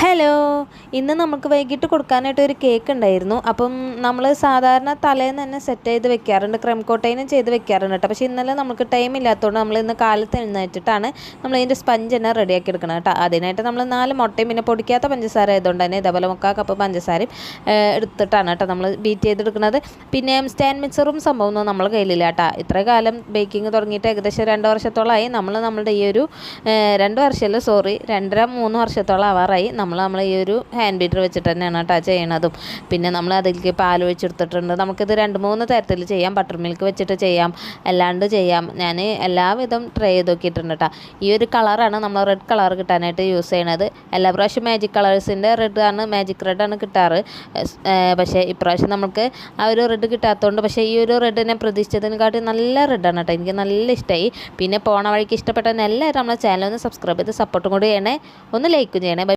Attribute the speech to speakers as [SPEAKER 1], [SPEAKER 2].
[SPEAKER 1] Hello, ഇന്ന് നമുക്ക് വൈകിട്ട് കൊടുക്കാനായിട്ട് ഒരു കേക്ക് ഉണ്ടായിരുന്നു. അപ്പം നമ്മൾ സാധാരണ തലേന്ന് തന്നെ സെറ്റ് ചെയ്ത് വെക്കാറുണ്ട്, ക്രീം കോട്ടൈനും ചെയ്ത് വെക്കാറുണ്ട് കേട്ടോ. പക്ഷേ ഇന്നലെ നമുക്ക് ടൈം ഇല്ലാത്തതുകൊണ്ട് നമ്മൾ ഇന്ന് കാലത്ത് എഴുന്നേറ്റിട്ടാണ് നമ്മൾ ഇതിൻ്റെ സ്പഞ്ച് തന്നെ റെഡിയാക്കി എടുക്കണം കേട്ടോ. അതിനായിട്ട് നമ്മൾ 4 മുട്ടയും പിന്നെ പൊടിക്കാത്ത പഞ്ചസാര ആയതുകൊണ്ട് തന്നെ ഇതേപോലെ 3/4 കപ്പ് പഞ്ചസാരയും എടുത്തിട്ടാണ് കേട്ടോ നമ്മൾ ബീറ്റ് ചെയ്തെടുക്കുന്നത്. പിന്നെ സ്റ്റാൻഡ് മിക്സറും സംഭവമൊന്നും നമ്മൾ കയ്യിലില്ല കേട്ടോ. ഇത്ര കാലം ബേക്കിംഗ് തുടങ്ങിയിട്ട് ഏകദേശം 2 വർഷത്തോളമായി. നമ്മളുടെ ഈ ഒരു 2 വർഷമല്ല, സോറി 2.5-3 വർഷത്തോളം ആവാറായി. നമ്മൾ ഈ ഒരു ഹാൻഡ് ബീറ്റർ വെച്ചിട്ട് തന്നെയാണ് കേട്ടോ ചെയ്യണതും. പിന്നെ നമ്മൾ അതിലേക്ക് പാൽ ഒഴിച്ചെടുത്തിട്ടുണ്ട്. നമുക്കിത് 2-3 തരത്തിൽ ചെയ്യാം. ബട്ടർ മിൽക്ക് വെച്ചിട്ട് ചെയ്യാം, അല്ലാണ്ട് ചെയ്യാം. ഞാൻ എല്ലാവിധം ട്രൈ ചെയ്ത് നോക്കിയിട്ടുണ്ട് കേട്ടോ. ഈ ഒരു കളറാണ് നമ്മൾ റെഡ് കളർ കിട്ടാനായിട്ട് യൂസ് ചെയ്യണത്. എല്ലാ പ്രാവശ്യം മാജിക് കളേഴ്സിൻ്റെ മാജിക് റെഡാണ് കിട്ടാറ്. പക്ഷേ ഇപ്രാവശ്യം നമുക്ക് ആ ഒരു റെഡ് കിട്ടാത്തതുകൊണ്ട്, പക്ഷേ ഈ ഒരു റെഡ് ഞാൻ പ്രതീക്ഷിച്ചതിനെക്കാട്ടി നല്ല റെഡാണ് കേട്ടോ. എനിക്ക് നല്ല ഇഷ്ടമായി. പിന്നെ പോണ വഴിക്ക് ഇഷ്ടപ്പെട്ട എല്ലാവരും നമ്മളെ ചാനൽ ഒന്ന് സബ്സ്ക്രൈബ് ചെയ്ത് സപ്പോർട്ടും കൂടി ചെയ്യണേ, ഒന്ന് ലൈക്കും ചെയ്യണേ.